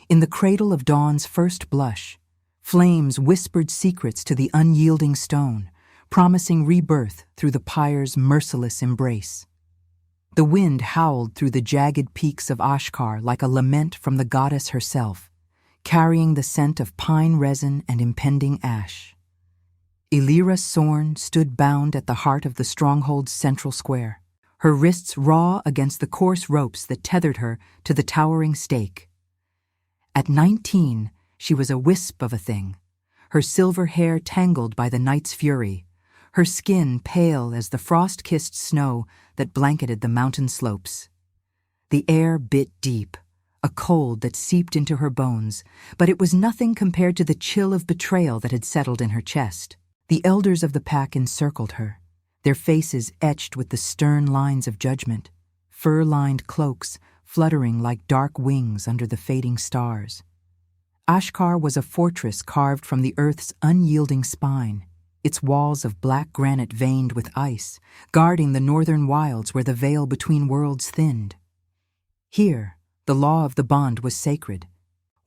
In the cradle of dawn's first blush, flames whispered secrets to the unyielding stone, promising rebirth through the pyre's merciless embrace. The wind howled through the jagged peaks of Ashkar like a lament from the goddess herself, carrying the scent of pine resin and impending ash. Illyra Sorn stood bound at the heart of the stronghold's central square, her wrists raw against the coarse ropes that tethered her to the towering stake. At 19, she was a wisp of a thing, her silver hair tangled by the night's fury, her skin pale as the frost-kissed snow that blanketed the mountain slopes. The air bit deep, a cold that seeped into her bones, but it was nothing compared to the chill of betrayal that had settled in her chest. The elders of the pack encircled her, their faces etched with the stern lines of judgment, fur-lined cloaks fluttering like dark wings under the fading stars. Ashkar was a fortress carved from the earth's unyielding spine, its walls of black granite veined with ice, guarding the northern wilds where the veil between worlds thinned. Here, the law of the bond was sacred.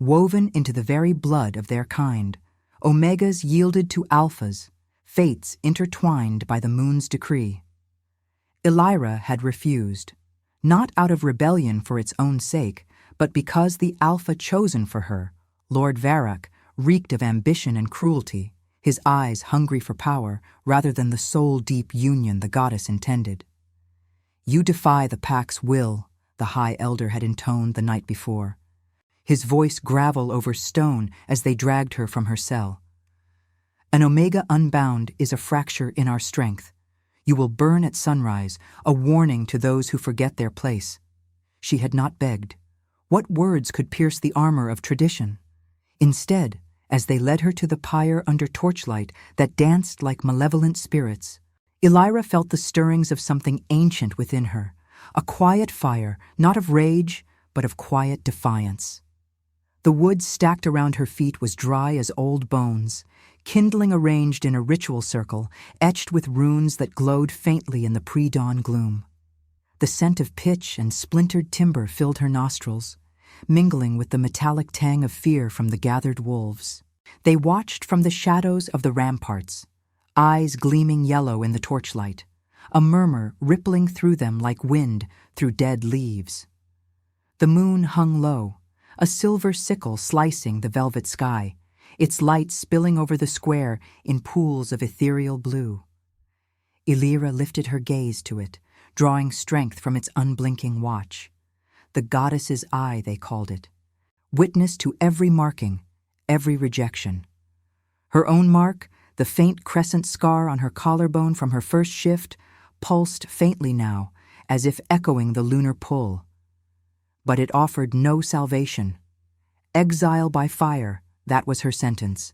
Woven into the very blood of their kind, Omegas yielded to Alphas, fates intertwined by the moon's decree. Illyra had refused, not out of rebellion for its own sake, but because the Alpha chosen for her, Lord Varrock, reeked of ambition and cruelty, his eyes hungry for power rather than the soul-deep union the goddess intended. "You defy the pack's will," the High Elder had intoned the night before, his voice gravel over stone as they dragged her from her cell. "An Omega unbound is a fracture in our strength. You will burn at sunrise, a warning to those who forget their place." She had not begged. What words could pierce the armor of tradition? Instead, as they led her to the pyre under torchlight that danced like malevolent spirits, Illyra felt the stirrings of something ancient within her, a quiet fire, not of rage, but of quiet defiance. The wood stacked around her feet was dry as old bones, kindling arranged in a ritual circle, etched with runes that glowed faintly in the pre-dawn gloom. The scent of pitch and splintered timber filled her nostrils, mingling with the metallic tang of fear from the gathered wolves. They watched from the shadows of the ramparts, eyes gleaming yellow in the torchlight, a murmur rippling through them like wind through dead leaves. The moon hung low, a silver sickle slicing the velvet sky, its light spilling over the square in pools of ethereal blue. Illyra lifted her gaze to it, drawing strength from its unblinking watch. The goddess's eye, they called it, witness to every marking, every rejection. Her own mark, the faint crescent scar on her collarbone from her first shift, pulsed faintly now, as if echoing the lunar pull. But it offered no salvation. Exile by fire, that was her sentence,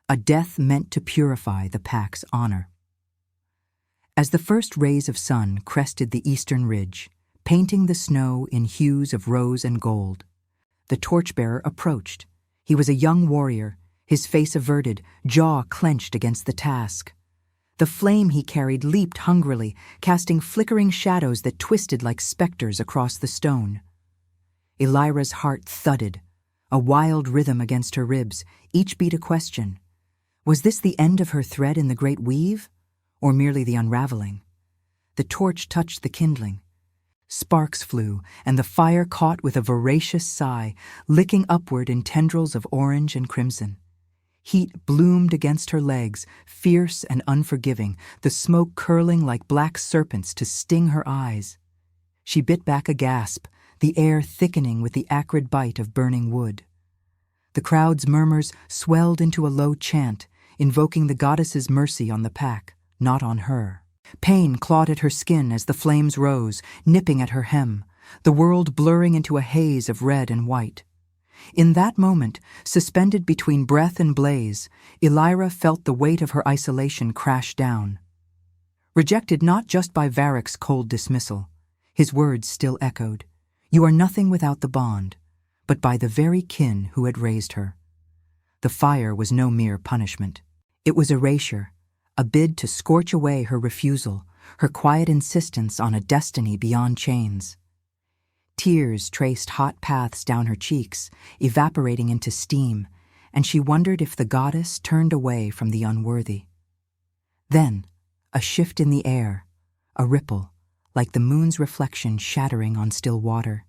a death meant to purify the pack's honor. As the first rays of sun crested the eastern ridge, painting the snow in hues of rose and gold, the torchbearer approached. He was a young warrior, his face averted, jaw clenched against the task. The flame he carried leaped hungrily, casting flickering shadows that twisted like specters across the stone. Illyra's heart thudded, a wild rhythm against her ribs, each beat a question. Was this the end of her thread in the great weave, or merely the unraveling? The torch touched the kindling. Sparks flew, and the fire caught with a voracious sigh, licking upward in tendrils of orange and crimson. Heat bloomed against her legs, fierce and unforgiving, the smoke curling like black serpents to sting her eyes. She bit back a gasp, the air thickening with the acrid bite of burning wood. The crowd's murmurs swelled into a low chant, invoking the goddess's mercy on the pack, not on her. Pain clawed at her skin as the flames rose, nipping at her hem, the world blurring into a haze of red and white. In that moment, suspended between breath and blaze, Illyra felt the weight of her isolation crash down. Rejected not just by Varrock's cold dismissal, his words still echoed, "You are nothing without the bond," but by the very kin who had raised her. The fire was no mere punishment. It was erasure, a bid to scorch away her refusal, her quiet insistence on a destiny beyond chains. Tears traced hot paths down her cheeks, evaporating into steam, and she wondered if the goddess turned away from the unworthy. Then, a shift in the air, a ripple, like the moon's reflection shattering on still water.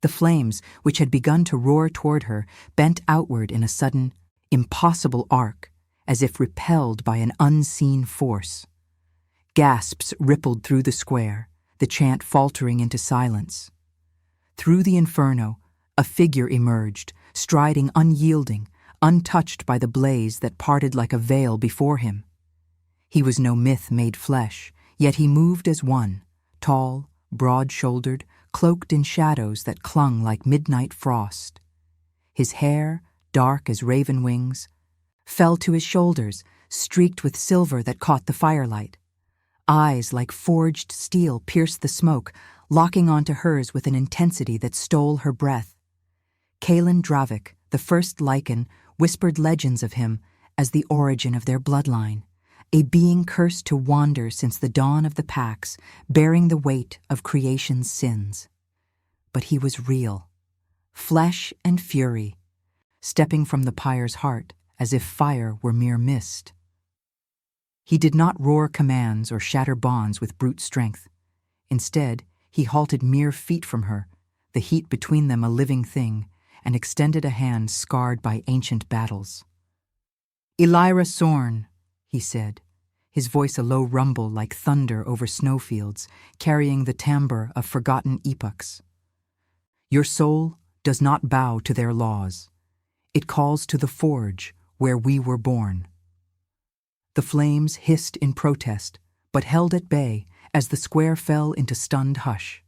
The flames, which had begun to roar toward her, bent outward in a sudden, impossible arc, as if repelled by an unseen force. Gasps rippled through the square, the chant faltering into silence. Through the inferno, a figure emerged, striding unyielding, untouched by the blaze that parted like a veil before him. He was no myth made flesh, yet he moved as one, tall, broad-shouldered, cloaked in shadows that clung like midnight frost. His hair, dark as raven wings, fell to his shoulders, streaked with silver that caught the firelight. Eyes like forged steel pierced the smoke, locking onto hers with an intensity that stole her breath. Kaelin Dravik, the first Lycan, whispered legends of him as the origin of their bloodline, a being cursed to wander since the dawn of the Pax, bearing the weight of creation's sins. But he was real, flesh and fury, stepping from the pyre's heart as if fire were mere mist. He did not roar commands or shatter bonds with brute strength. Instead, he halted mere feet from her, the heat between them a living thing, and extended a hand scarred by ancient battles. "Elira Sorn," he said, his voice a low rumble like thunder over snowfields, carrying the timbre of forgotten epochs. "Your soul does not bow to their laws. It calls to the forge where we were born." The flames hissed in protest, but held at bay as the square fell into stunned hush.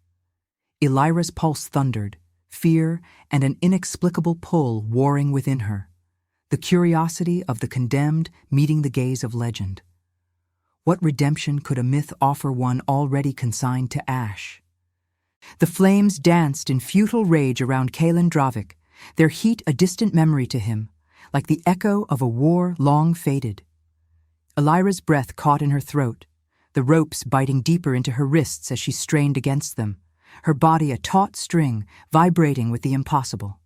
Elira's pulse thundered, fear and an inexplicable pull warring within her, the curiosity of the condemned meeting the gaze of legend. What redemption could a myth offer one already consigned to ash? The flames danced in futile rage around Kaelin Dravik, their heat a distant memory to him, like the echo of a war long faded. Elira's breath caught in her throat, the ropes biting deeper into her wrists as she strained against them, her body a taut string vibrating with the impossible.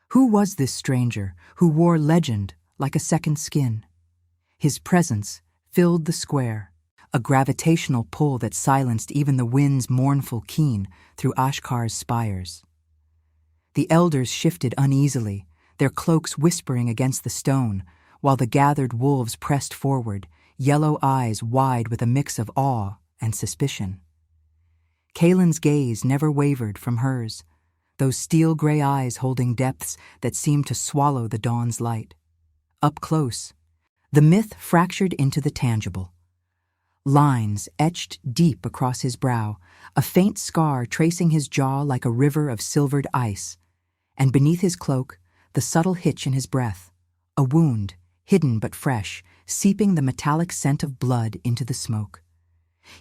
Who was this stranger who wore legend like a second skin? His presence filled the square, a gravitational pull that silenced even the wind's mournful keen through Ashkar's spires. The elders shifted uneasily, their cloaks whispering against the stone, while the gathered wolves pressed forward, yellow eyes wide with a mix of awe and suspicion. Kaelin's gaze never wavered from hers, those steel-gray eyes holding depths that seemed to swallow the dawn's light. Up close, the myth fractured into the tangible. Lines etched deep across his brow, a faint scar tracing his jaw like a river of silvered ice, and beneath his cloak, the subtle hitch in his breath, a wound, hidden but fresh, seeping the metallic scent of blood into the smoke.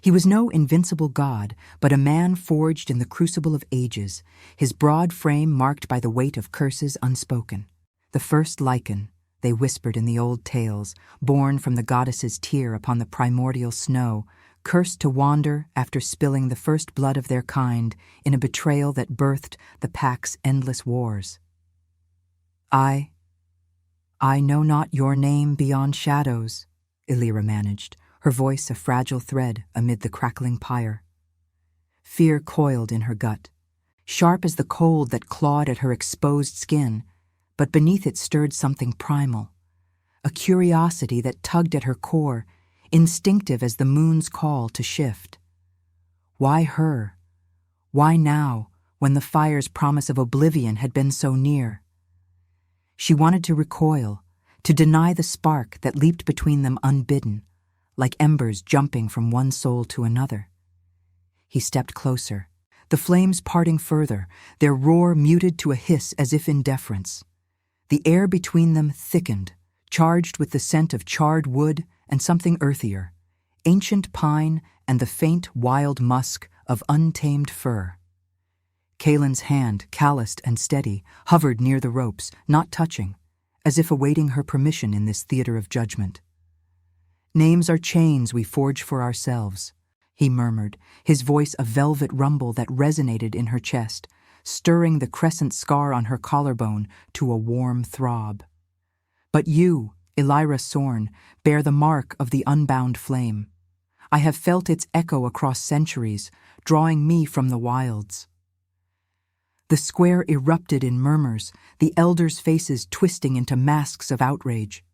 He was no invincible god, but a man forged in the crucible of ages, his broad frame marked by the weight of curses unspoken. The first Lycan, they whispered in the old tales, born from the goddess's tear upon the primordial snow, cursed to wander after spilling the first blood of their kind in a betrayal that birthed the Pack's endless wars. I know not your name beyond shadows," Elira managed, her voice a fragile thread amid the crackling pyre. Fear coiled in her gut, sharp as the cold that clawed at her exposed skin, but beneath it stirred something primal, a curiosity that tugged at her core, instinctive as the moon's call to shift. Why her? Why now, when the fire's promise of oblivion had been so near? She wanted to recoil, to deny the spark that leaped between them unbidden, like embers jumping from one soul to another. He stepped closer, the flames parting further, their roar muted to a hiss as if in deference. The air between them thickened, charged with the scent of charred wood and something earthier, ancient pine and the faint wild musk of untamed fir. Kaelin's hand, calloused and steady, hovered near the ropes, not touching, as if awaiting her permission in this theater of judgment. "Names are chains we forge for ourselves. he murmured, his voice a velvet rumble that resonated in her chest, stirring the crescent scar on her collarbone to a warm throb. But you, Elira Sorn, bear the mark of the unbound flame. I have felt its echo across centuries, drawing me from the wilds. The square erupted in murmurs, the elders' faces twisting into masks of outrage.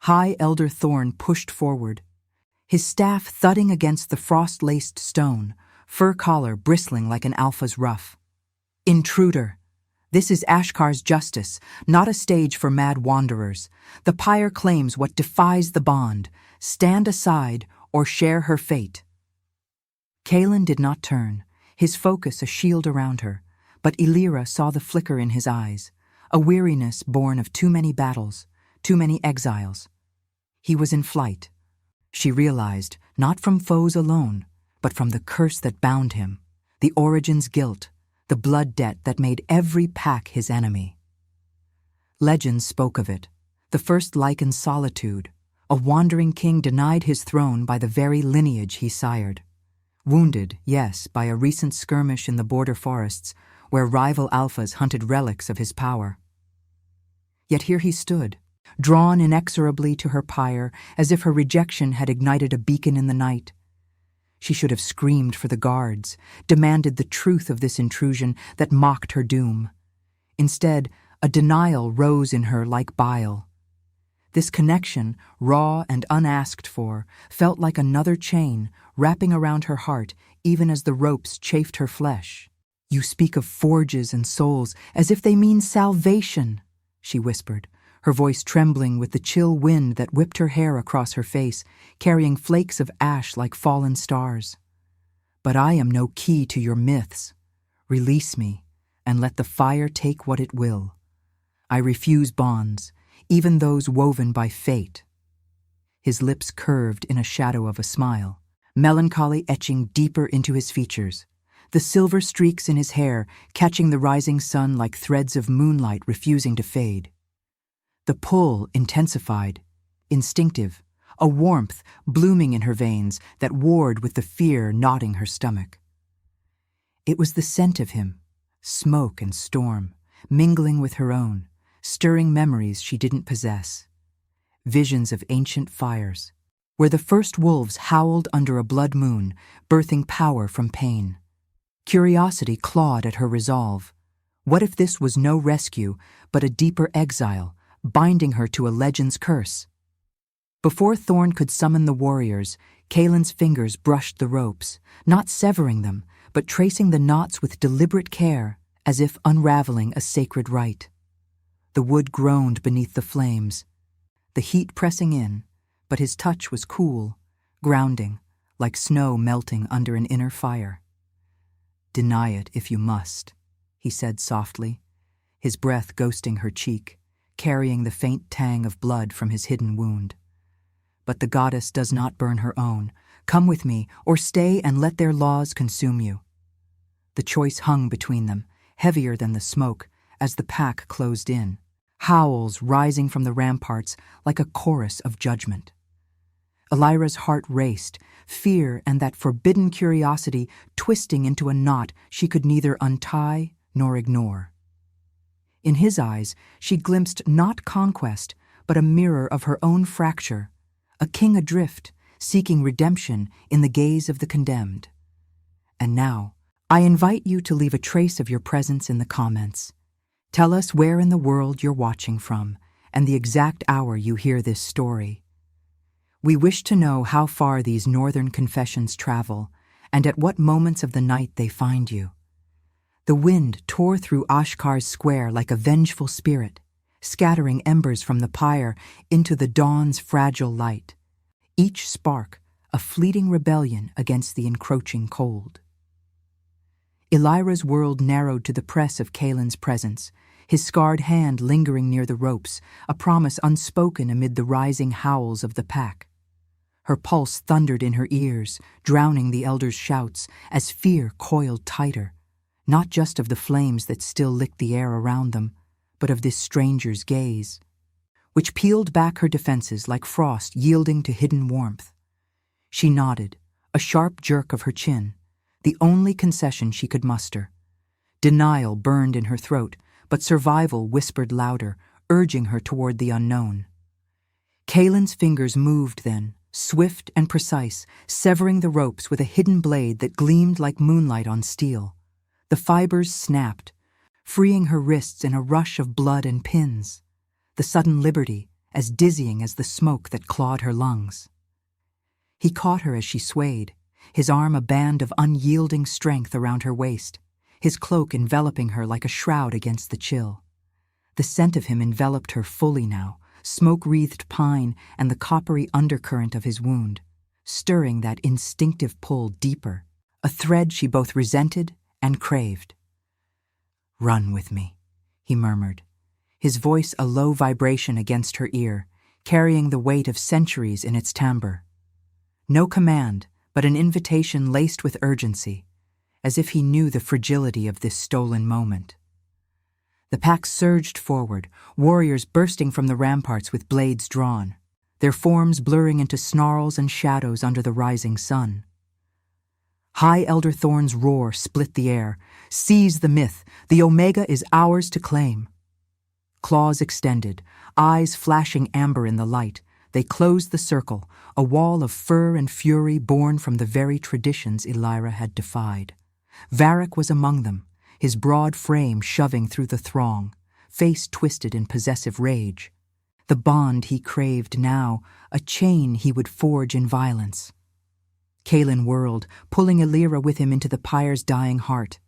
High Elder Thorn pushed forward, his staff thudding against the frost-laced stone, fur collar bristling like an alpha's ruff. Intruder! This is Ashkar's justice, not a stage for mad wanderers. The pyre claims what defies the bond. Stand aside or share her fate. Kaelin did not turn, his focus a shield around her, but Elira saw the flicker in his eyes, a weariness born of too many battles, too many exiles. He was in flight. She realized, not from foes alone, but from the curse that bound him, the Origin's guilt, the blood debt that made every pack his enemy. Legends spoke of it, the first Lycan's solitude, a wandering king denied his throne by the very lineage he sired. Wounded, yes, by a recent skirmish in the border forests, where rival alphas hunted relics of his power. Yet here he stood, drawn inexorably to her pyre, as if her rejection had ignited a beacon in the night. She should have screamed for the guards, demanded the truth of this intrusion that mocked her doom. Instead, a denial rose in her like bile. This connection, raw and unasked for, felt like another chain, wrapping around her heart even as the ropes chafed her flesh. "You speak of forges and souls as if they mean salvation," she whispered, her voice trembling with the chill wind that whipped her hair across her face, carrying flakes of ash like fallen stars. "But I am no key to your myths. Release me, and let the fire take what it will. I refuse bonds, even those woven by fate." His lips curved in a shadow of a smile, melancholy etching deeper into his features, the silver streaks in his hair catching the rising sun like threads of moonlight refusing to fade. The pull intensified, instinctive, a warmth blooming in her veins that warred with the fear knotting her stomach. It was the scent of him, smoke and storm, mingling with her own, stirring memories she didn't possess. Visions of ancient fires, where the first wolves howled under a blood moon, birthing power from pain. Curiosity clawed at her resolve. What if this was no rescue, but a deeper exile, binding her to a legend's curse? Before Thorn could summon the warriors, Kaelin's fingers brushed the ropes, not severing them, but tracing the knots with deliberate care, as if unraveling a sacred rite. The wood groaned beneath the flames, the heat pressing in, but his touch was cool, grounding, like snow melting under an inner fire. "Deny it if you must," he said softly, his breath ghosting her cheek, carrying the faint tang of blood from his hidden wound. "But the goddess does not burn her own. Come with me, or stay and let their laws consume you." The choice hung between them, heavier than the smoke, as the pack closed in, howls rising from the ramparts like a chorus of judgment. Elira's heart raced, fear and that forbidden curiosity twisting into a knot she could neither untie nor ignore. In his eyes, she glimpsed not conquest, but a mirror of her own fracture, a king adrift, seeking redemption in the gaze of the condemned. And now, I invite you to leave a trace of your presence in the comments. Tell us where in the world you're watching from, and the exact hour you hear this story. We wish to know how far these northern confessions travel, and at what moments of the night they find you. The wind tore through Ashkar's square like a vengeful spirit, scattering embers from the pyre into the dawn's fragile light, each spark a fleeting rebellion against the encroaching cold. Elira's world narrowed to the press of Kaelin's presence, his scarred hand lingering near the ropes, a promise unspoken amid the rising howls of the pack. Her pulse thundered in her ears, drowning the elder's shouts as fear coiled tighter, not just of the flames that still licked the air around them, but of this stranger's gaze, which peeled back her defenses like frost yielding to hidden warmth. She nodded, A sharp jerk of her chin, the only concession she could muster. Denial burned in her throat, but survival whispered louder, urging her toward the unknown. Kaylin's fingers moved then, swift and precise, severing the ropes with a hidden blade that gleamed like moonlight on steel. The fibers snapped, freeing her wrists in a rush of blood and pins, the sudden liberty as dizzying as the smoke that clawed her lungs. He caught her as she swayed, his arm a band of unyielding strength around her waist, his cloak enveloping her like a shroud against the chill. The scent of him enveloped her fully now, smoke-wreathed pine and the coppery undercurrent of his wound, stirring that instinctive pull deeper, a thread she both resented and craved. "Run with me," he murmured, his voice a low vibration against her ear, carrying the weight of centuries in its timbre. No command, but an invitation laced with urgency, as if he knew the fragility of this stolen moment. The pack surged forward, warriors bursting from the ramparts with blades drawn, their forms blurring into snarls and shadows under the rising sun. High elder thorns' roar split the air. "Seize the myth, the Omega is ours to claim." Claws extended, eyes flashing amber in the light, they closed the circle, a wall of fur and fury born from the very traditions Elira had defied. Varric was among them, his broad frame shoving through the throng, face twisted in possessive rage. The bond he craved now, a chain he would forge in violence. Kaylin whirled, pulling Elira with him into the pyre's dying heart.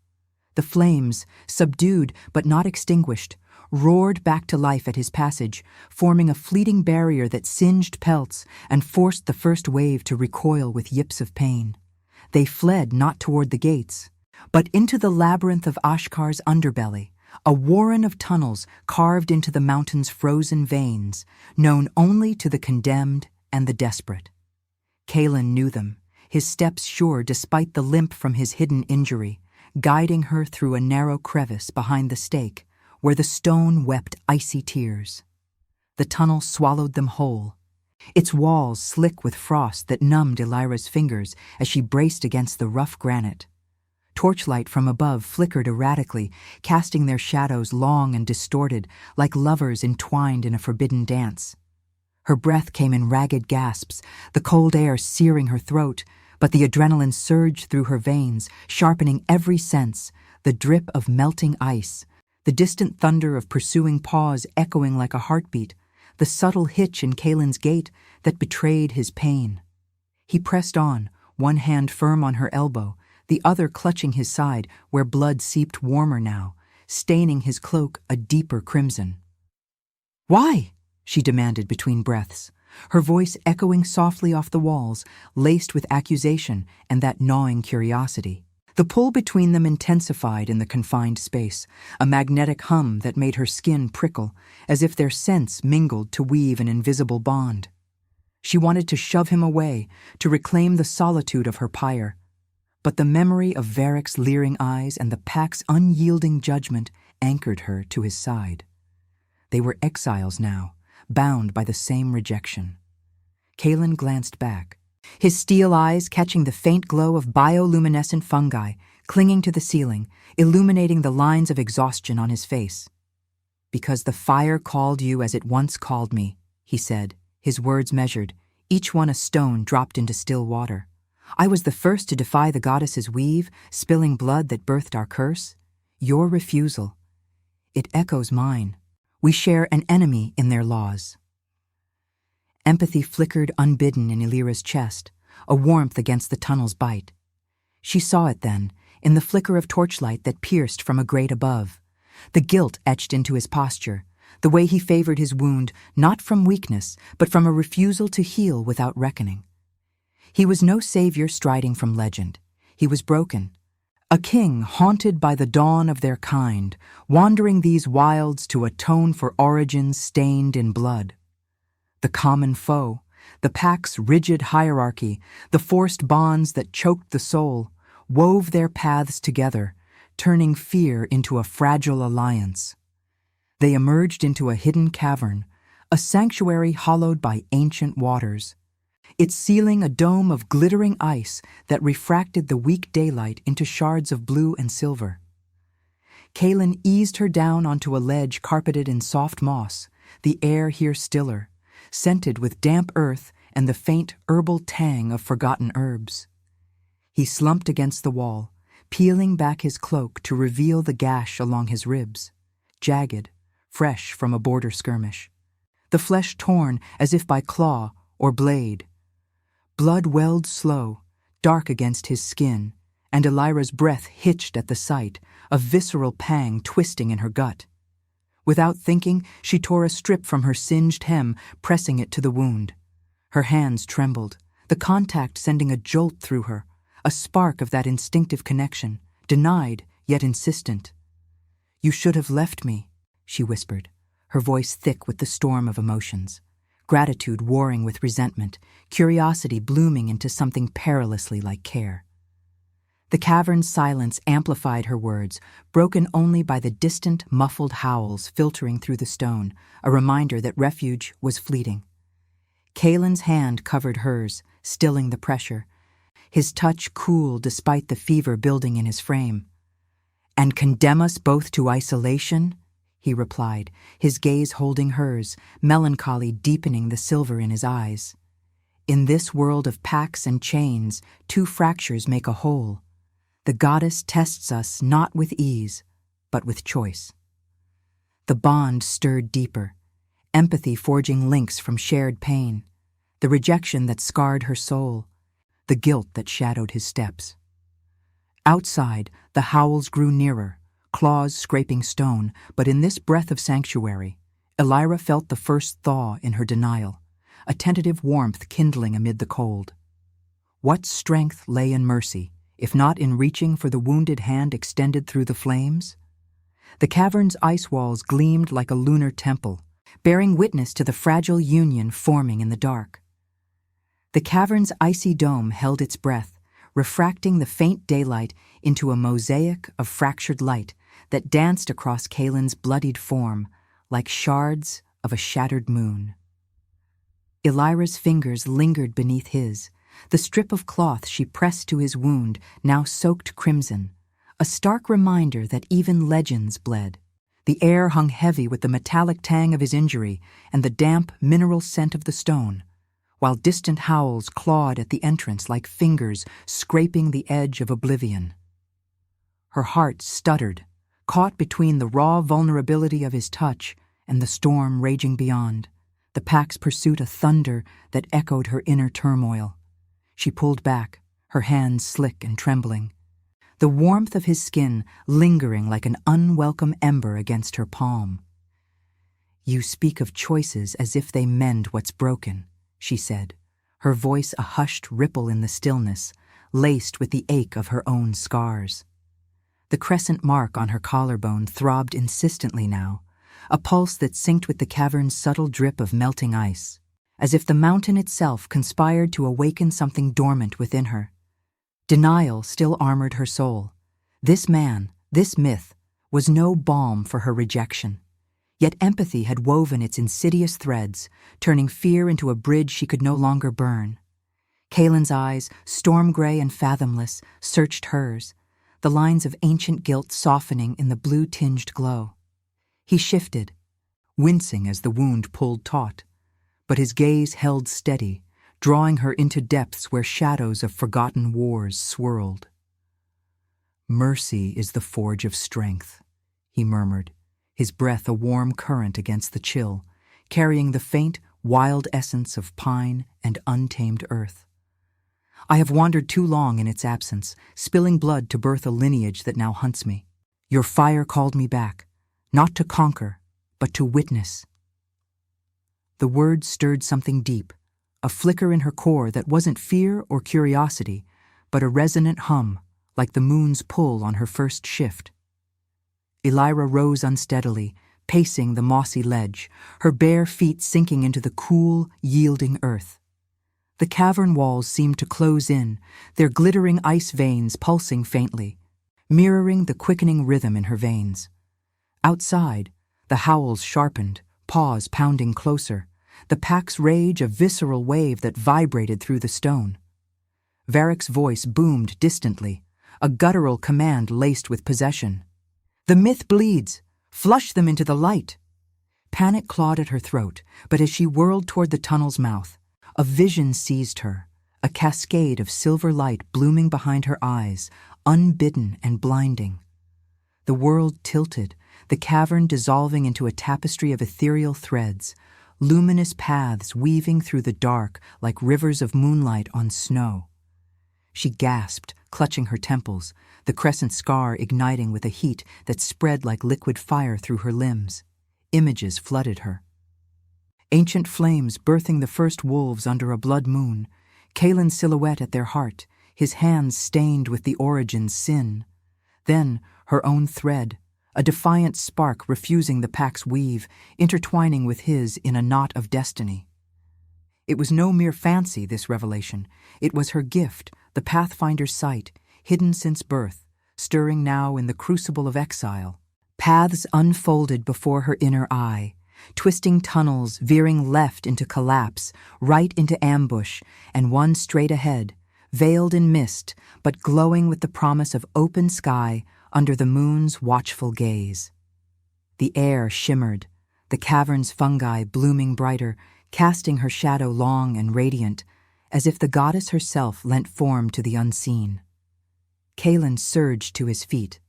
The flames, subdued but not extinguished, roared back to life at his passage, forming a fleeting barrier that singed pelts and forced the first wave to recoil with yips of pain. They fled not toward the gates, but into the labyrinth of Ashkar's underbelly, a warren of tunnels carved into the mountain's frozen veins, known only to the condemned and the desperate. Kaylin knew them, his steps sure despite the limp from his hidden injury, guiding her through a narrow crevice behind the stake, where the stone wept icy tears. The tunnel swallowed them whole, its walls slick with frost that numbed Elira's fingers as she braced against the rough granite. Torchlight from above flickered erratically, casting their shadows long and distorted, like lovers entwined in a forbidden dance. Her breath came in ragged gasps, the cold air searing her throat, but the adrenaline surged through her veins, sharpening every sense, the drip of melting ice, the distant thunder of pursuing paws echoing like a heartbeat, the subtle hitch in Kaylin's gait that betrayed his pain. He pressed on, one hand firm on her elbow, the other clutching his side where blood seeped warmer now, staining his cloak a deeper crimson. "Why?" she demanded between breaths, her voice echoing softly off the walls, laced with accusation and that gnawing curiosity. The pull between them intensified in the confined space, a magnetic hum that made her skin prickle, as if their scents mingled to weave an invisible bond. She wanted to shove him away, to reclaim the solitude of her pyre, but the memory of Varric's leering eyes and the pack's unyielding judgment anchored her to his side. They were exiles now, bound by the same rejection. Kaylin glanced back, his steel eyes catching the faint glow of bioluminescent fungi clinging to the ceiling, illuminating the lines of exhaustion on his face. "Because the fire called you as it once called me," he said, his words measured, each one a stone dropped into still water. "I was the first to defy the goddess's weave, spilling blood that birthed our curse. Your refusal, it echoes mine. We share an enemy in their laws." Empathy flickered unbidden in Elira's chest, a warmth against the tunnel's bite. She saw it then, in the flicker of torchlight that pierced from a grate above, the guilt etched into his posture, the way he favored his wound not from weakness, but from a refusal to heal without reckoning. He was no savior striding from legend. He was broken, a king haunted by the dawn of their kind, wandering these wilds to atone for origins stained in blood. The common foe, the pack's rigid hierarchy, the forced bonds that choked the soul, wove their paths together, turning fear into a fragile alliance. They emerged into a hidden cavern, a sanctuary hollowed by ancient waters. its ceiling a dome of glittering ice that refracted the weak daylight into shards of blue and silver. Kaelin eased her down onto a ledge carpeted in soft moss, the air here stiller, scented with damp earth and the faint herbal tang of forgotten herbs. He slumped against the wall, peeling back his cloak to reveal the gash along his ribs, jagged, fresh from a border skirmish, the flesh torn as if by claw or blade. Blood welled slow, dark against his skin, and Elira's breath hitched at the sight, a visceral pang twisting in her gut. Without thinking, she tore a strip from her singed hem, pressing it to the wound. Her hands trembled, the contact sending a jolt through her, a spark of that instinctive connection, denied yet insistent. "You should have left me," she whispered, her voice thick with the storm of emotions, gratitude warring with resentment, curiosity blooming into something perilously like care. The cavern's silence amplified her words, broken only by the distant, muffled howls filtering through the stone, a reminder that refuge was fleeting. Kaelin's hand covered hers, stilling the pressure, his touch cool despite the fever building in his frame. "And condemn us both to isolation?" he replied, his gaze holding hers, melancholy deepening the silver in his eyes. "In this world of packs and chains, 2 fractures make a whole. The goddess tests us not with ease, but with choice." The bond stirred deeper, empathy forging links from shared pain, the rejection that scarred her soul, the guilt that shadowed his steps. Outside, the howls grew nearer, claws scraping stone, but in this breath of sanctuary, Elira felt the first thaw in her denial, a tentative warmth kindling amid the cold. What strength lay in mercy, if not in reaching for the wounded hand extended through the flames? The cavern's ice walls gleamed like a lunar temple, bearing witness to the fragile union forming in the dark. The cavern's icy dome held its breath, refracting the faint daylight into a mosaic of fractured light that danced across Kaelin's bloodied form like shards of a shattered moon. Elira's fingers lingered beneath his, the strip of cloth she pressed to his wound now soaked crimson, a stark reminder that even legends bled. The air hung heavy with the metallic tang of his injury and the damp, mineral scent of the stone, while distant howls clawed at the entrance like fingers scraping the edge of oblivion. Her heart stuttered, caught between the raw vulnerability of his touch and the storm raging beyond, the pack's pursuit a thunder that echoed her inner turmoil. She pulled back, her hands slick and trembling, the warmth of his skin lingering like an unwelcome ember against her palm. "You speak of choices as if they mend what's broken," she said, her voice a hushed ripple in the stillness, laced with the ache of her own scars. The crescent mark on her collarbone throbbed insistently now, a pulse that synced with the cavern's subtle drip of melting ice, as if the mountain itself conspired to awaken something dormant within her. Denial still armored her soul. This man, this myth, was no balm for her rejection. Yet empathy had woven its insidious threads, turning fear into a bridge she could no longer burn. Kaelin's eyes, storm-gray and fathomless, searched hers, the lines of ancient guilt softening in the blue-tinged glow. He shifted, wincing as the wound pulled taut, but his gaze held steady, drawing her into depths where shadows of forgotten wars swirled. "Mercy is the forge of strength," he murmured, his breath a warm current against the chill, carrying the faint, wild essence of pine and untamed earth. "I have wandered too long in its absence, spilling blood to birth a lineage that now hunts me. Your fire called me back, not to conquer, but to witness." The words stirred something deep, a flicker in her core that wasn't fear or curiosity, but a resonant hum, like the moon's pull on her first shift. Elira rose unsteadily, pacing the mossy ledge, her bare feet sinking into the cool, yielding earth. The cavern walls seemed to close in, their glittering ice veins pulsing faintly, mirroring the quickening rhythm in her veins. Outside, the howls sharpened, paws pounding closer, the pack's rage a visceral wave that vibrated through the stone. Varric's voice boomed distantly, a guttural command laced with possession. "The myth bleeds! Flush them into the light!" Panic clawed at her throat, but as she whirled toward the tunnel's mouth, a vision seized her, a cascade of silver light blooming behind her eyes, unbidden and blinding. The world tilted, the cavern dissolving into a tapestry of ethereal threads, luminous paths weaving through the dark like rivers of moonlight on snow. She gasped, clutching her temples, the crescent scar igniting with a heat that spread like liquid fire through her limbs. Images flooded her. Ancient flames birthing the first wolves under a blood moon, Kaelin's silhouette at their heart, his hands stained with the Origin's sin. Then her own thread, a defiant spark refusing the pack's weave, intertwining with his in a knot of destiny. It was no mere fancy, this revelation. It was her gift, the Pathfinder's sight, hidden since birth, stirring now in the crucible of exile. Paths unfolded before her inner eye, twisting tunnels veering left into collapse, right into ambush, and one straight ahead, veiled in mist, but glowing with the promise of open sky under the moon's watchful gaze. The air shimmered, the cavern's fungi blooming brighter, casting her shadow long and radiant, as if the goddess herself lent form to the unseen. Kaelin surged to his feet,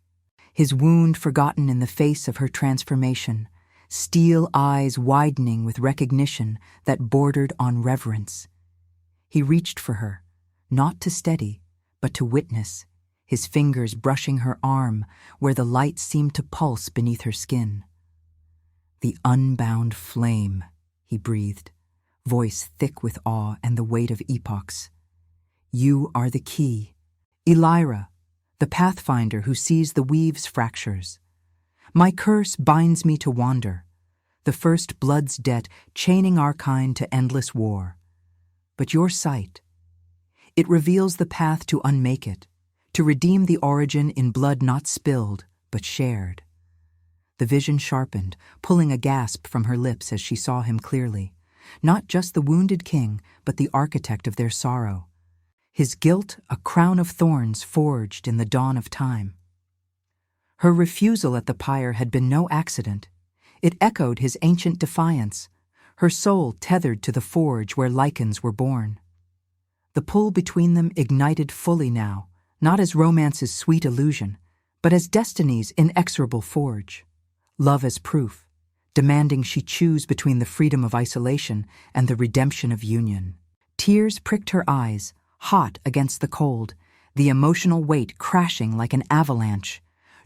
his wound forgotten in the face of her transformation, steel eyes widening with recognition that bordered on reverence. He reached for her, not to steady, but to witness, his fingers brushing her arm where the light seemed to pulse beneath her skin. "The unbound flame," he breathed, voice thick with awe and the weight of epochs. "You are the key, Elira, the Pathfinder who sees the weave's fractures. My curse binds me to wander, the first blood's debt chaining our kind to endless war. But your sight, it reveals the path to unmake it, to redeem the Origin in blood not spilled, but shared." The vision sharpened, pulling a gasp from her lips as she saw him clearly. Not just the wounded king, but the architect of their sorrow. His guilt a crown of thorns forged in the dawn of time. Her refusal at the pyre had been no accident. It echoed his ancient defiance, her soul tethered to the forge where Lycans were born. The pull between them ignited fully now, not as romance's sweet illusion, but as destiny's inexorable forge. Love as proof, demanding she choose between the freedom of isolation and the redemption of union. Tears pricked her eyes, hot against the cold, the emotional weight crashing like an avalanche.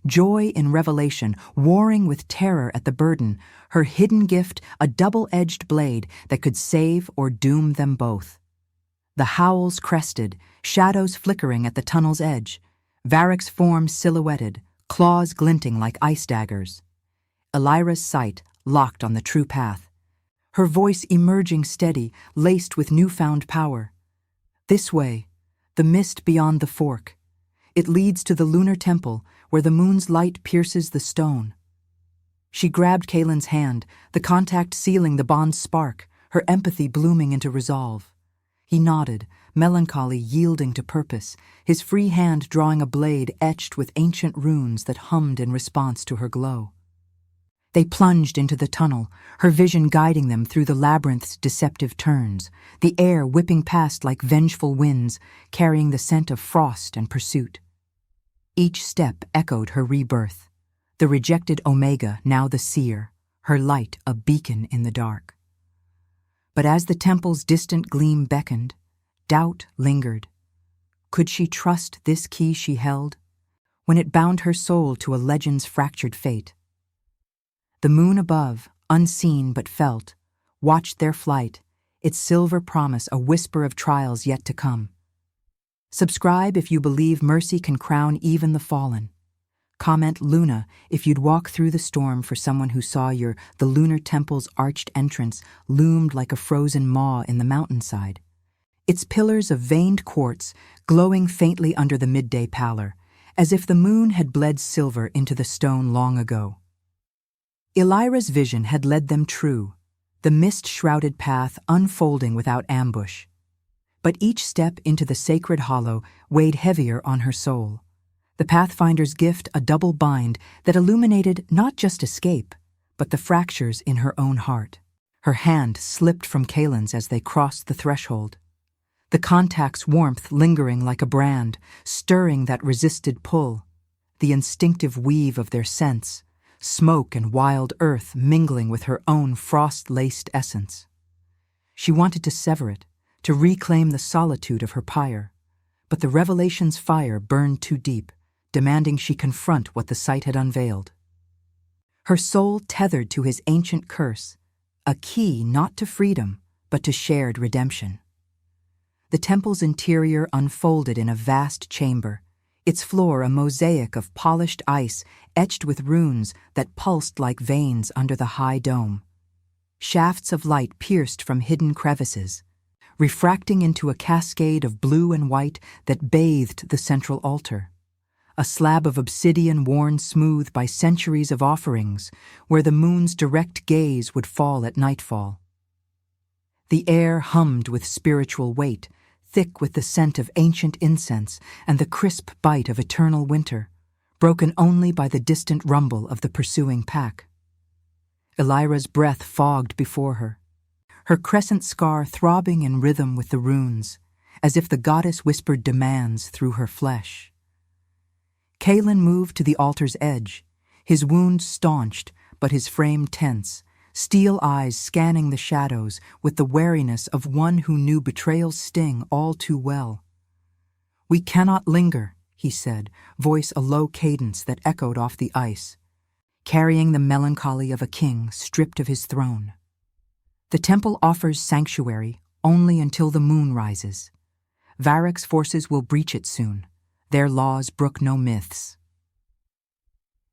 Joy in revelation, warring with terror at the burden, her hidden gift a double-edged blade that could save or doom them both. The howls crested, shadows flickering at the tunnel's edge, Varric's form silhouetted, claws glinting like ice daggers. Elira's sight locked on the true path, her voice emerging steady, laced with newfound power. "This way, the mist beyond the fork. It leads to the lunar temple, where the moon's light pierces the stone." She grabbed Kaelin's hand, the contact sealing the bond's spark, her empathy blooming into resolve. He nodded, melancholy yielding to purpose, his free hand drawing a blade etched with ancient runes that hummed in response to her glow. They plunged into the tunnel, her vision guiding them through the labyrinth's deceptive turns, the air whipping past like vengeful winds, carrying the scent of frost and pursuit. Each step echoed her rebirth, the rejected Omega now the seer, her light a beacon in the dark. But as the temple's distant gleam beckoned, doubt lingered. Could she trust this key she held, when it bound her soul to a legend's fractured fate? The moon above, unseen but felt, watched their flight, its silver promise a whisper of trials yet to come. Subscribe if you believe mercy can crown even the fallen. Comment Luna if you'd walk through the storm for someone who saw the lunar temple's arched entrance loomed like a frozen maw in the mountainside. Its pillars of veined quartz glowing faintly under the midday pallor, as if the moon had bled silver into the stone long ago. Elira's vision had led them true, the mist-shrouded path unfolding without ambush. But each step into the sacred hollow weighed heavier on her soul. The Pathfinder's gift a double bind that illuminated not just escape, but the fractures in her own heart. Her hand slipped from Kaelin's as they crossed the threshold. The contact's warmth lingering like a brand, stirring that resisted pull. The instinctive weave of their scents, smoke and wild earth mingling with her own frost-laced essence. She wanted to sever it, to reclaim the solitude of her pyre, but the revelation's fire burned too deep, demanding she confront what the sight had unveiled. Her soul tethered to his ancient curse, a key not to freedom, but to shared redemption. The temple's interior unfolded in a vast chamber, its floor a mosaic of polished ice etched with runes that pulsed like veins under the high dome. Shafts of light pierced from hidden crevices, refracting into a cascade of blue and white that bathed the central altar. A slab of obsidian worn smooth by centuries of offerings, where the moon's direct gaze would fall at nightfall. The air hummed with spiritual weight, thick with the scent of ancient incense and the crisp bite of eternal winter, broken only by the distant rumble of the pursuing pack. Elira's breath fogged before her, her crescent scar throbbing in rhythm with the runes, as if the goddess whispered demands through her flesh. Kaelin moved to the altar's edge, his wound staunched, but his frame tense, steel eyes scanning the shadows with the wariness of one who knew betrayal's sting all too well. "We cannot linger," he said, voice a low cadence that echoed off the ice, carrying the melancholy of a king stripped of his throne. "The temple offers sanctuary only until the moon rises. Varroc's forces will breach it soon. Their laws brook no myths."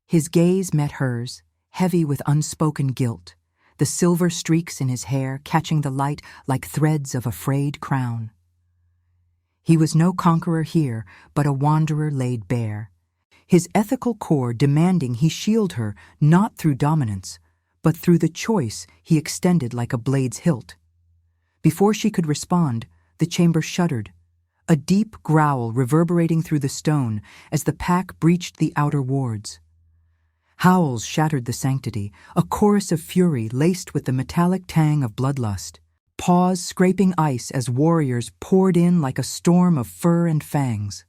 His gaze met hers, heavy with unspoken guilt, the silver streaks in his hair catching the light like threads of a frayed crown. He was no conqueror here, but a wanderer laid bare, his ethical core demanding he shield her not through dominance, but through the choice he extended like a blade's hilt. Before she could respond, the chamber shuddered, a deep growl reverberating through the stone as the pack breached the outer wards. Howls shattered the sanctity, a chorus of fury laced with the metallic tang of bloodlust, paws scraping ice as warriors poured in like a storm of fur and fangs.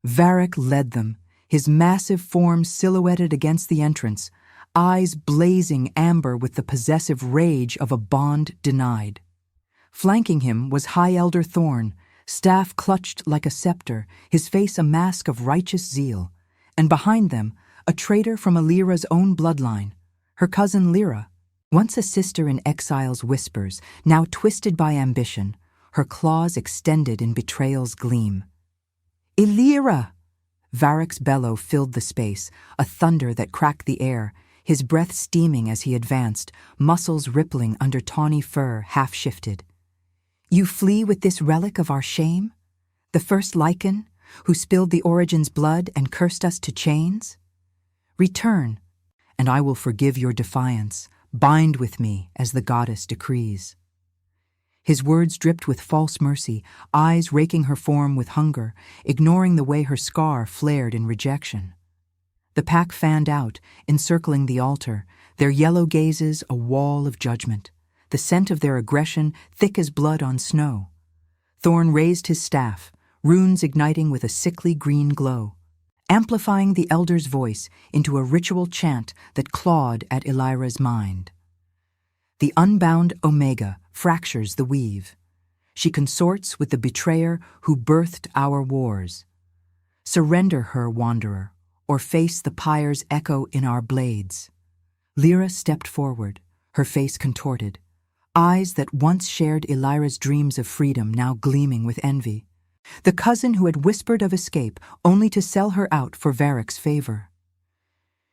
Varroc led them, his massive form silhouetted against the entrance, eyes blazing amber with the possessive rage of a bond denied. Flanking him was High Elder Thorn, staff clutched like a scepter, his face a mask of righteous zeal, and behind them, a traitor from Elira's own bloodline, her cousin Lyra, once a sister in exile's whispers, now twisted by ambition, her claws extended in betrayal's gleam. "Elira!" Varroc's bellow filled the space, a thunder that cracked the air, his breath steaming as he advanced, muscles rippling under tawny fur half-shifted. "You flee with this relic of our shame? The first Lycan, who spilled the Origin's blood and cursed us to chains? Return, and I will forgive your defiance, bind with me as the goddess decrees." His words dripped with false mercy, eyes raking her form with hunger, ignoring the way her scar flared in rejection. The pack fanned out, encircling the altar, their yellow gazes a wall of judgment, the scent of their aggression thick as blood on snow. Thorn raised his staff, runes igniting with a sickly green glow, amplifying the elder's voice into a ritual chant that clawed at Elira's mind. The unbound Omega fractures the weave. She consorts with the betrayer who birthed our wars. Surrender her, wanderer, or face the pyre's echo in our blades. Lyra stepped forward, her face contorted, eyes that once shared Elira's dreams of freedom now gleaming with envy. The cousin who had whispered of escape only to sell her out for Varroc's favor.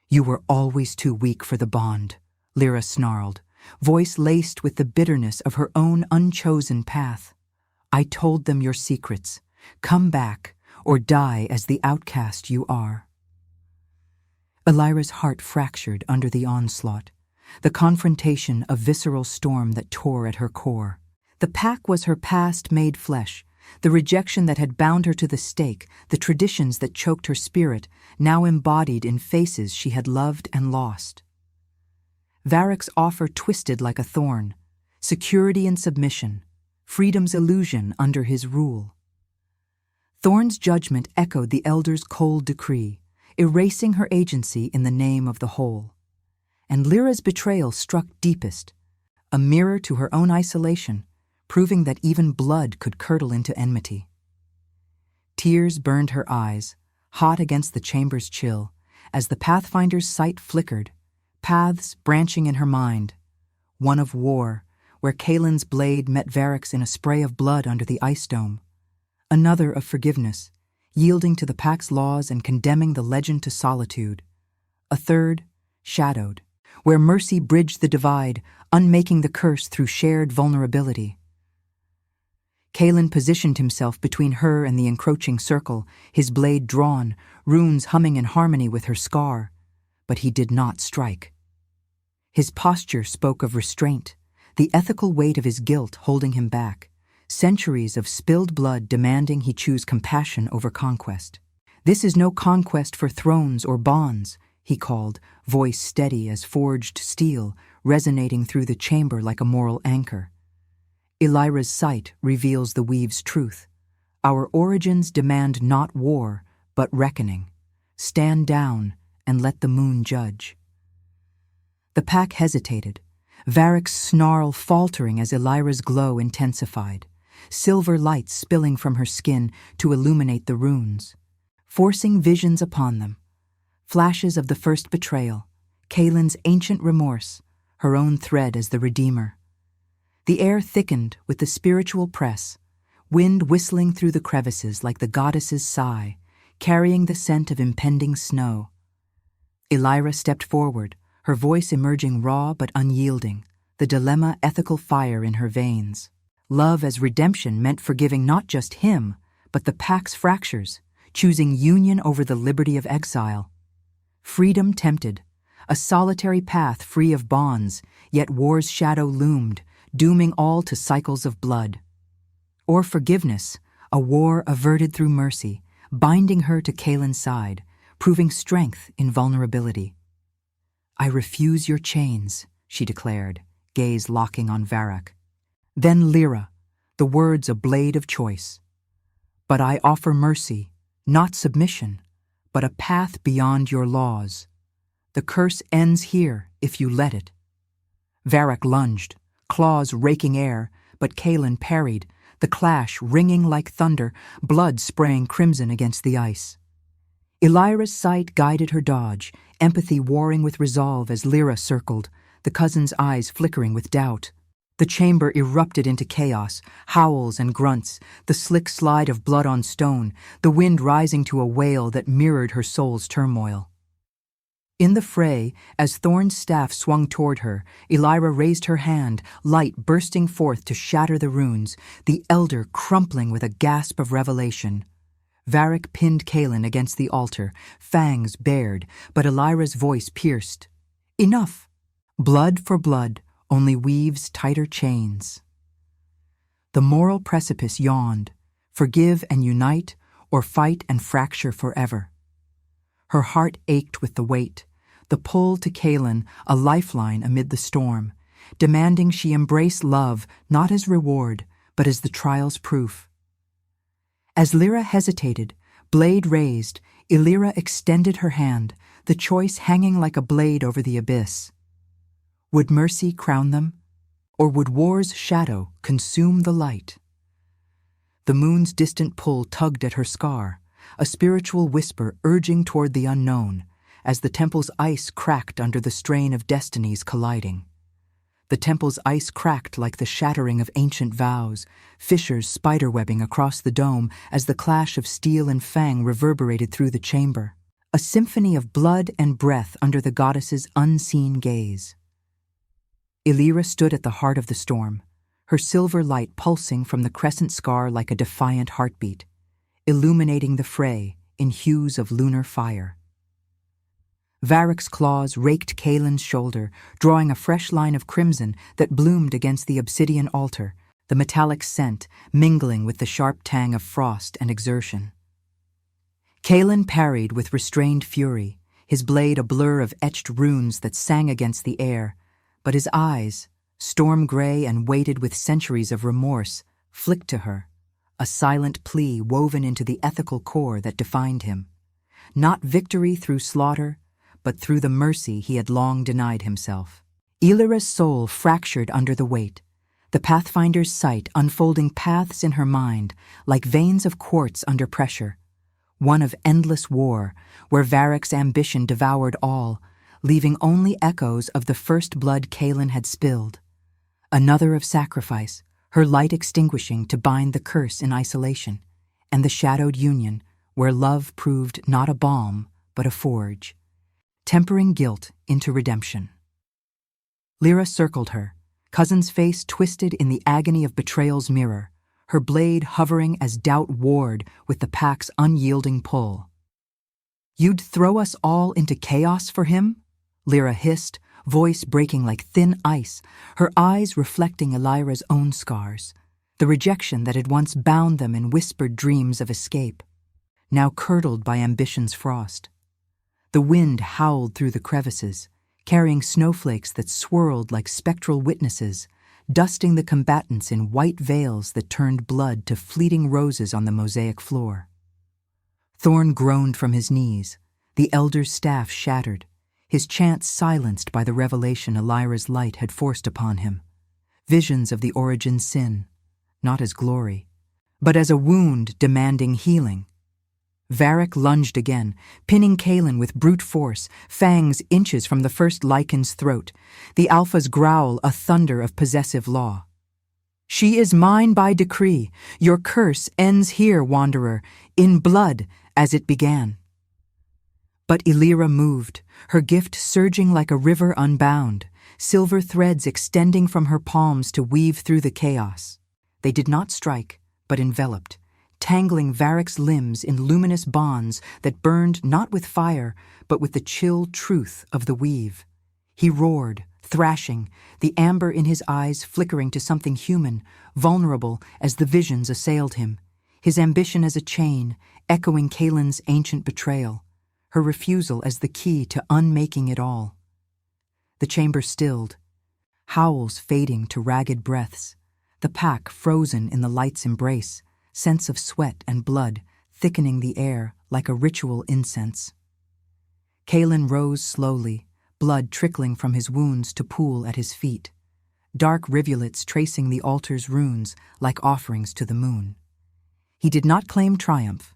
"You were always too weak for the bond," Lyra snarled, voice laced with the bitterness of her own unchosen path. "I told them your secrets. Come back, or die as the outcast you are." Elira's heart fractured under the onslaught, the confrontation a visceral storm that tore at her core. The pack was her past made flesh, the rejection that had bound her to the stake, the traditions that choked her spirit, now embodied in faces she had loved and lost. Varric's offer twisted like a thorn, security and submission, freedom's illusion under his rule. Thorn's judgment echoed the elder's cold decree, erasing her agency in the name of the whole. And Lyra's betrayal struck deepest, a mirror to her own isolation, proving that even blood could curdle into enmity. Tears burned her eyes, hot against the chamber's chill, as the Pathfinder's sight flickered, paths branching in her mind, one of war, where Kaelin's blade met Varric's in a spray of blood under the ice dome, another of forgiveness, yielding to the pack's laws and condemning the legend to solitude, a third, shadowed, where mercy bridged the divide, unmaking the curse through shared vulnerability. Kaelin positioned himself between her and the encroaching circle, his blade drawn, runes humming in harmony with her scar, but he did not strike. His posture spoke of restraint, the ethical weight of his guilt holding him back, centuries of spilled blood demanding he choose compassion over conquest. "This is no conquest for thrones or bonds," he called, voice steady as forged steel, resonating through the chamber like a moral anchor. Elira's sight reveals the weave's truth. Our origins demand not war, but reckoning. Stand down and let the moon judge. The pack hesitated, Varric's snarl faltering as Elira's glow intensified, silver light spilling from her skin to illuminate the runes, forcing visions upon them. Flashes of the first betrayal, Kaelin's ancient remorse, her own thread as the redeemer. The air thickened with the spiritual press, wind whistling through the crevices like the goddess's sigh, carrying the scent of impending snow. Elira stepped forward, her voice emerging raw but unyielding, the dilemma ethical fire in her veins. Love as redemption meant forgiving not just him, but the pack's fractures, choosing union over the liberty of exile. Freedom tempted, a solitary path free of bonds, yet war's shadow loomed, dooming all to cycles of blood. Or forgiveness, a war averted through mercy, binding her to Kaelin's side, proving strength in vulnerability. "I refuse your chains," she declared, gaze locking on Varric. Then Lyra, the words a blade of choice. "But I offer mercy, not submission, but a path beyond your laws. The curse ends here if you let it." Varric lunged, claws raking air, but Kaelin parried, the clash ringing like thunder, blood spraying crimson against the ice. Elira's sight guided her dodge, empathy warring with resolve as Lyra circled, the cousin's eyes flickering with doubt. The chamber erupted into chaos, howls and grunts, the slick slide of blood on stone, the wind rising to a wail that mirrored her soul's turmoil. In the fray, as Thorn's staff swung toward her, Elira raised her hand, light bursting forth to shatter the runes, the elder crumpling with a gasp of revelation. Varric pinned Kaelin against the altar, fangs bared, but Elira's voice pierced. "Enough! Blood for blood only weaves tighter chains." The moral precipice yawned, forgive and unite, or fight and fracture forever. Her heart ached with the weight, the pull to Kaelin, a lifeline amid the storm, demanding she embrace love not as reward, but as the trial's proof. As Lyra hesitated, blade raised, Elira extended her hand, the choice hanging like a blade over the abyss. Would mercy crown them, or would war's shadow consume the light? The moon's distant pull tugged at her scar, a spiritual whisper urging toward the unknown, as the temple's ice cracked under the strain of destinies colliding. The temple's ice cracked like the shattering of ancient vows, fissures spiderwebbing across the dome as the clash of steel and fang reverberated through the chamber, a symphony of blood and breath under the goddess's unseen gaze. Elira stood at the heart of the storm, her silver light pulsing from the crescent scar like a defiant heartbeat, illuminating the fray in hues of lunar fire. Varric's claws raked Kaelin's shoulder, drawing a fresh line of crimson that bloomed against the obsidian altar, the metallic scent mingling with the sharp tang of frost and exertion. Kaelin parried with restrained fury, his blade a blur of etched runes that sang against the air, but his eyes, storm-gray and weighted with centuries of remorse, flicked to her, a silent plea woven into the ethical core that defined him. Not victory through slaughter, but through the mercy he had long denied himself. Illyra's soul fractured under the weight, the Pathfinder's sight unfolding paths in her mind like veins of quartz under pressure, one of endless war, where Varric's ambition devoured all, leaving only echoes of the first blood Kaelin had spilled. Another of sacrifice, her light extinguishing to bind the curse in isolation, and the shadowed union, where love proved not a balm, but a forge, tempering guilt into redemption. Lyra circled her, cousin's face twisted in the agony of betrayal's mirror, her blade hovering as doubt warred with the pack's unyielding pull. "You'd throw us all into chaos for him?" Lyra hissed, voice breaking like thin ice, her eyes reflecting Elyra's own scars, the rejection that had once bound them in whispered dreams of escape, now curdled by ambition's frost. The wind howled through the crevices, carrying snowflakes that swirled like spectral witnesses, dusting the combatants in white veils that turned blood to fleeting roses on the mosaic floor. Thorn groaned from his knees, the elder's staff shattered, his chant silenced by the revelation Elyra's light had forced upon him. Visions of the Origin's sin, not as glory, but as a wound demanding healing. Varric lunged again, pinning Kaelin with brute force, fangs inches from the first Lycan's throat, the Alpha's growl a thunder of possessive law. "She is mine by decree. Your curse ends here, wanderer, in blood as it began." But Illyra moved, her gift surging like a river unbound, silver threads extending from her palms to weave through the chaos. They did not strike, but enveloped, tangling Varric's limbs in luminous bonds that burned not with fire, but with the chill truth of the weave. He roared, thrashing, the amber in his eyes flickering to something human, vulnerable as the visions assailed him, his ambition as a chain, echoing Kaelin's ancient betrayal, her refusal as the key to unmaking it all. The chamber stilled, howls fading to ragged breaths, the pack frozen in the light's embrace, scents of sweat and blood thickening the air like a ritual incense. Kaelin rose slowly, blood trickling from his wounds to pool at his feet, dark rivulets tracing the altar's runes like offerings to the moon. He did not claim triumph.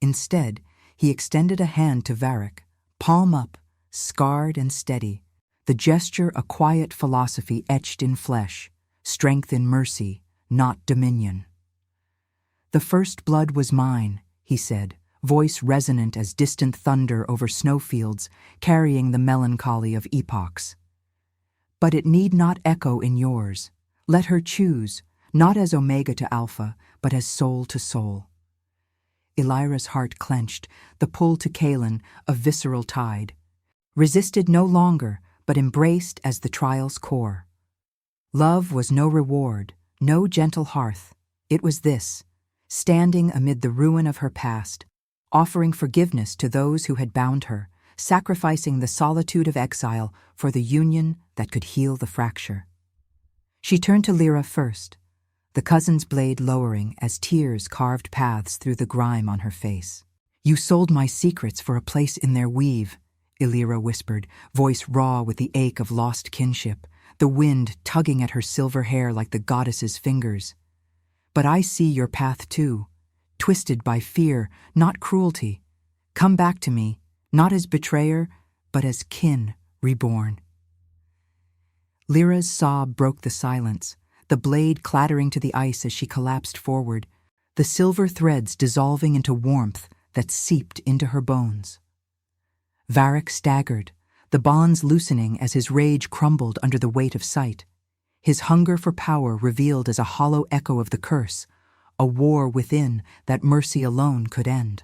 Instead, he extended a hand to Varric, palm up, scarred and steady, the gesture a quiet philosophy etched in flesh, strength in mercy, not dominion. "The first blood was mine," he said, voice resonant as distant thunder over snowfields, carrying the melancholy of epochs. "But it need not echo in yours. Let her choose, not as Omega to Alpha, but as soul to soul." Elyra's heart clenched, the pull to Kaelin a visceral tide. Resisted no longer, but embraced as the trial's core. Love was no reward, no gentle hearth. It was this, standing amid the ruin of her past, offering forgiveness to those who had bound her, sacrificing the solitude of exile for the union that could heal the fracture. She turned to Lyra first, the cousin's blade lowering as tears carved paths through the grime on her face. "You sold my secrets for a place in their weave," Illyra whispered, voice raw with the ache of lost kinship, the wind tugging at her silver hair like the goddess's fingers. "But I see your path too, twisted by fear, not cruelty. Come back to me, not as betrayer, but as kin reborn." Lyra's sob broke the silence, the blade clattering to the ice as she collapsed forward, the silver threads dissolving into warmth that seeped into her bones. Varric staggered, the bonds loosening as his rage crumbled under the weight of sight, his hunger for power revealed as a hollow echo of the curse, a war within that mercy alone could end.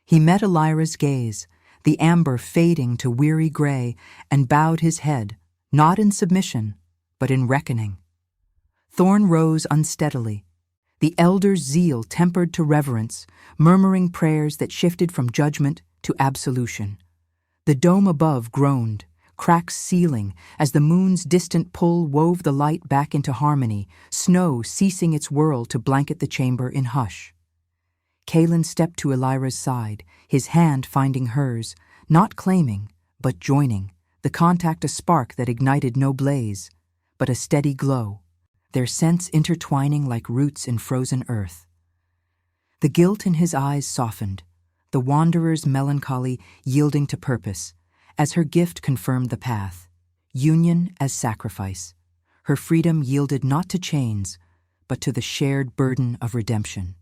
He met Elyra's gaze, the amber fading to weary gray, and bowed his head, not in submission, but in reckoning. Thorn rose unsteadily, the elder's zeal tempered to reverence, murmuring prayers that shifted from judgment to absolution. The dome above groaned, cracks sealing as the moon's distant pull wove the light back into harmony, snow ceasing its whirl to blanket the chamber in hush. Kalen stepped to Elira's side, his hand finding hers, not claiming, but joining, the contact a spark that ignited no blaze, but a steady glow, their scents intertwining like roots in frozen earth. The guilt in his eyes softened, the wanderer's melancholy yielding to purpose, as her gift confirmed the path, union as sacrifice. Her freedom yielded not to chains, but to the shared burden of redemption.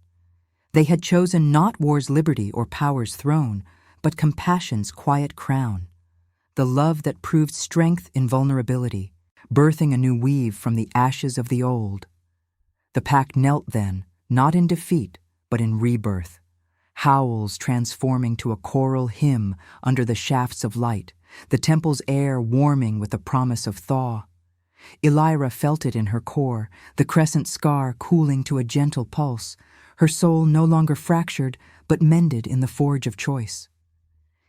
They had chosen not war's liberty or power's throne, but compassion's quiet crown, the love that proved strength in vulnerability, birthing a new weave from the ashes of the old. The pack knelt then, not in defeat, but in rebirth, howls transforming to a choral hymn under the shafts of light, the temple's air warming with the promise of thaw. Elira felt it in her core, the crescent scar cooling to a gentle pulse, her soul no longer fractured, but mended in the forge of choice.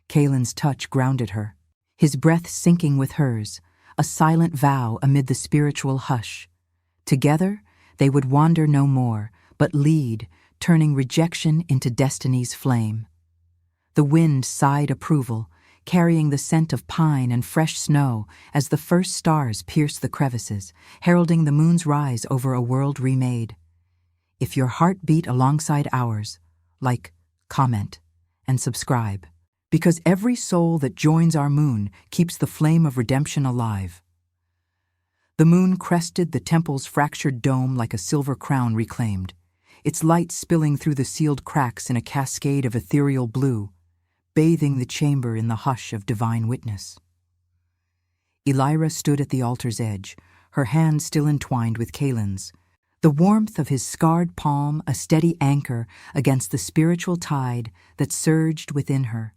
Kalen's touch grounded her, his breath syncing with hers, a silent vow amid the spiritual hush. Together, they would wander no more, but lead, turning rejection into destiny's flame. The wind sighed approval, carrying the scent of pine and fresh snow as the first stars pierced the crevices, heralding the moon's rise over a world remade. If your heart beat alongside ours, like, comment, and subscribe, because every soul that joins our moon keeps the flame of redemption alive. The moon crested the temple's fractured dome like a silver crown reclaimed, its light spilling through the sealed cracks in a cascade of ethereal blue, bathing the chamber in the hush of divine witness. Elira stood at the altar's edge, her hand still entwined with Kalen's, the warmth of his scarred palm a steady anchor against the spiritual tide that surged within her.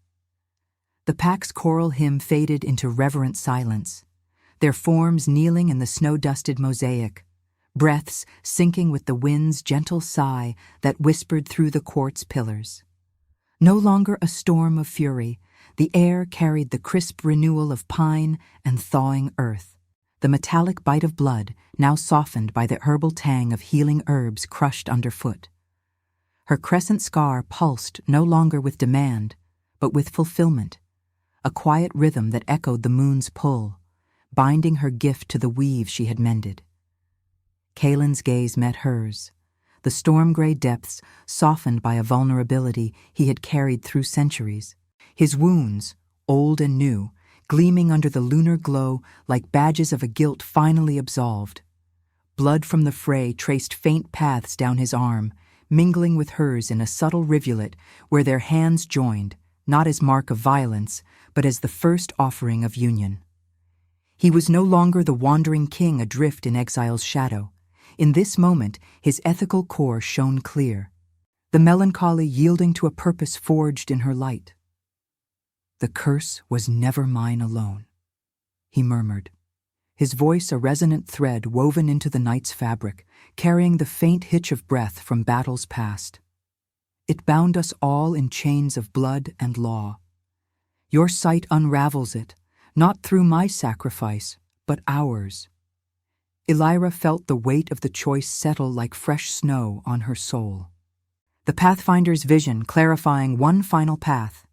The pack's choral hymn faded into reverent silence, their forms kneeling in the snow-dusted mosaic, breaths syncing with the wind's gentle sigh that whispered through the quartz pillars. No longer a storm of fury, the air carried the crisp renewal of pine and thawing earth, the metallic bite of blood now softened by the herbal tang of healing herbs crushed underfoot. Her crescent scar pulsed no longer with demand, but with fulfillment, a quiet rhythm that echoed the moon's pull, binding her gift to the weave she had mended. Kalen's gaze met hers, the storm-gray depths softened by a vulnerability he had carried through centuries, his wounds, old and new, gleaming under the lunar glow like badges of a guilt finally absolved. Blood from the fray traced faint paths down his arm, mingling with hers in a subtle rivulet where their hands joined, not as mark of violence, but as the first offering of union. He was no longer the wandering king adrift in exile's shadow. In this moment, his ethical core shone clear, the melancholy yielding to a purpose forged in her light. "The curse was never mine alone," he murmured, his voice a resonant thread woven into the night's fabric, carrying the faint hitch of breath from battles past. "It bound us all in chains of blood and law. Your sight unravels it, not through my sacrifice, but ours." Elira felt the weight of the choice settle like fresh snow on her soul. The Pathfinder's vision clarifying one final path,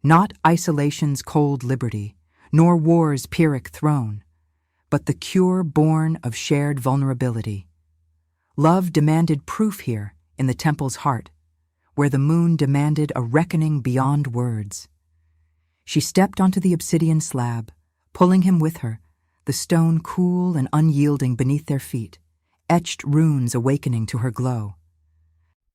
not isolation's cold liberty, nor war's Pyrrhic throne, but the cure born of shared vulnerability. Love demanded proof here in the temple's heart, where the moon demanded a reckoning beyond words. She stepped onto the obsidian slab, pulling him with her, the stone cool and unyielding beneath their feet, etched runes awakening to her glow.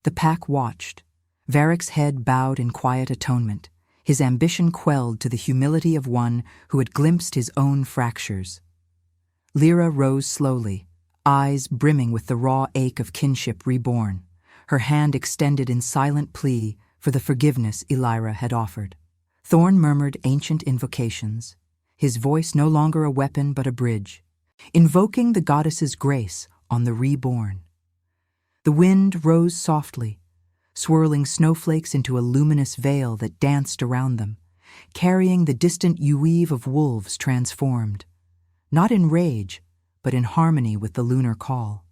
The pack watched, Varric's head bowed in quiet atonement, his ambition quelled to the humility of one who had glimpsed his own fractures. Lyra rose slowly, eyes brimming with the raw ache of kinship reborn, her hand extended in silent plea for the forgiveness Elira had offered. Thorn murmured ancient invocations, his voice no longer a weapon but a bridge, invoking the goddess's grace on the reborn. The wind rose softly, swirling snowflakes into a luminous veil that danced around them, carrying the distant weave of wolves transformed, not in rage, but in harmony with the lunar call.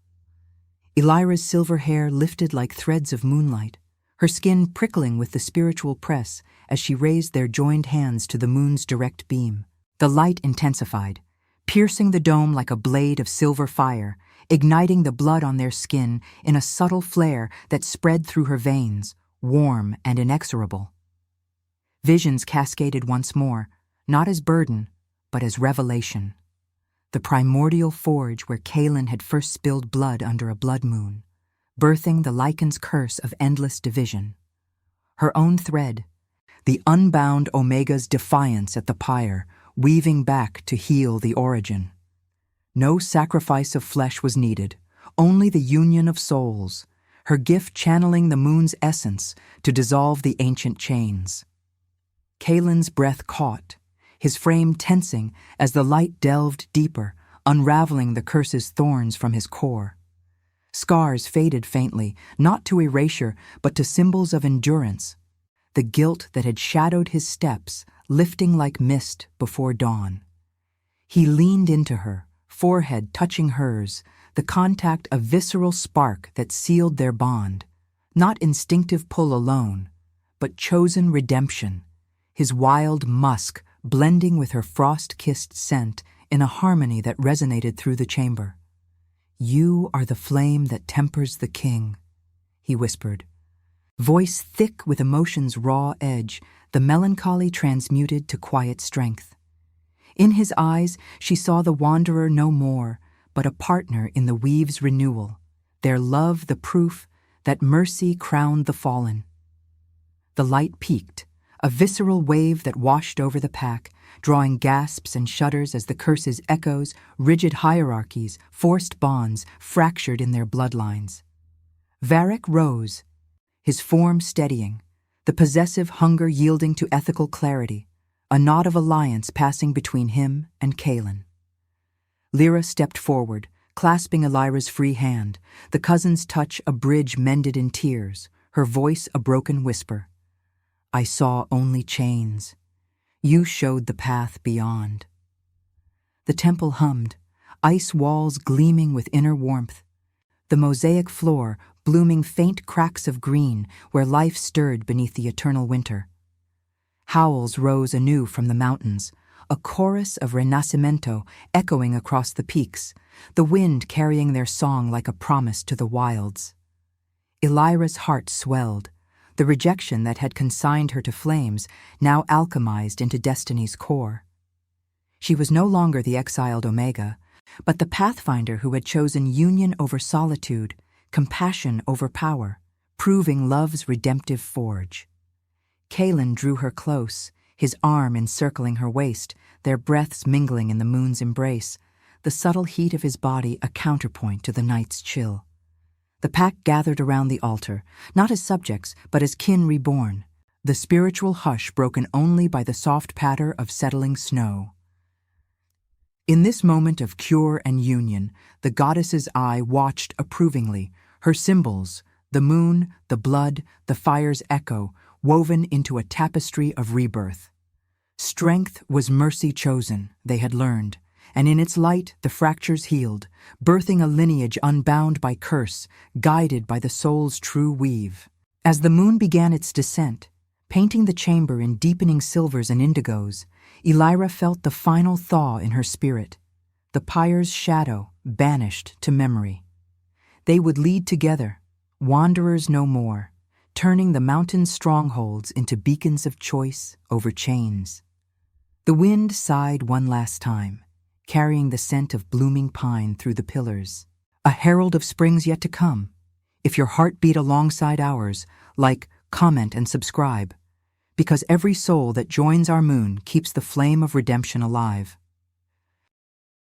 Elira's silver hair lifted like threads of moonlight, her skin prickling with the spiritual press as she raised their joined hands to the moon's direct beam. The light intensified, piercing the dome like a blade of silver fire, igniting the blood on their skin in a subtle flare that spread through her veins, warm and inexorable. Visions cascaded once more, not as burden, but as revelation. The primordial forge where Kaelin had first spilled blood under a blood moon, birthing the Lycan's curse of endless division. Her own thread, the unbound Omega's defiance at the pyre, weaving back to heal the origin. No sacrifice of flesh was needed, only the union of souls, her gift channeling the moon's essence to dissolve the ancient chains. Kaelin's breath caught, his frame tensing as the light delved deeper, unraveling the curse's thorns from his core. Scars faded faintly, not to erasure, but to symbols of endurance, the guilt that had shadowed his steps, lifting like mist before dawn. He leaned into her, forehead touching hers, the contact a visceral spark that sealed their bond, not instinctive pull alone, but chosen redemption, his wild musk blending with her frost-kissed scent in a harmony that resonated through the chamber. "You are the flame that tempers the king," he whispered. Voice thick with emotion's raw edge, the melancholy transmuted to quiet strength. In his eyes, she saw the wanderer no more, but a partner in the weave's renewal, their love the proof that mercy crowned the fallen. The light peaked, a visceral wave that washed over the pack, drawing gasps and shudders as the curse's echoes, rigid hierarchies, forced bonds, fractured in their bloodlines. Varric rose, his form steadying, the possessive hunger yielding to ethical clarity, a knot of alliance passing between him and Kaelin. Lyra stepped forward, clasping Elira's free hand, the cousin's touch a bridge mended in tears, her voice a broken whisper. "I saw only chains. You showed the path beyond." The temple hummed, ice walls gleaming with inner warmth, the mosaic floor blooming faint cracks of green where life stirred beneath the eternal winter. Howls rose anew from the mountains, a chorus of Renascimento echoing across the peaks, the wind carrying their song like a promise to the wilds. Elira's heart swelled, the rejection that had consigned her to flames now alchemized into destiny's core. She was no longer the exiled Omega, but the pathfinder who had chosen union over solitude, compassion over power, proving love's redemptive forge. Kaelin drew her close, his arm encircling her waist, their breaths mingling in the moon's embrace, the subtle heat of his body a counterpoint to the night's chill. The pack gathered around the altar, not as subjects, but as kin reborn, the spiritual hush broken only by the soft patter of settling snow. In this moment of cure and union, the goddess's eye watched approvingly, her symbols, the moon, the blood, the fire's echo, woven into a tapestry of rebirth. Strength was mercy chosen, they had learned, and in its light the fractures healed, birthing a lineage unbound by curse, guided by the soul's true weave. As the moon began its descent, painting the chamber in deepening silvers and indigos, Elira felt the final thaw in her spirit, the pyre's shadow banished to memory. They would lead together, wanderers no more, turning the mountain's strongholds into beacons of choice over chains. The wind sighed one last time, carrying the scent of blooming pine through the pillars, a herald of springs yet to come. If your heart beat alongside ours, like, comment, and subscribe, because every soul that joins our moon keeps the flame of redemption alive.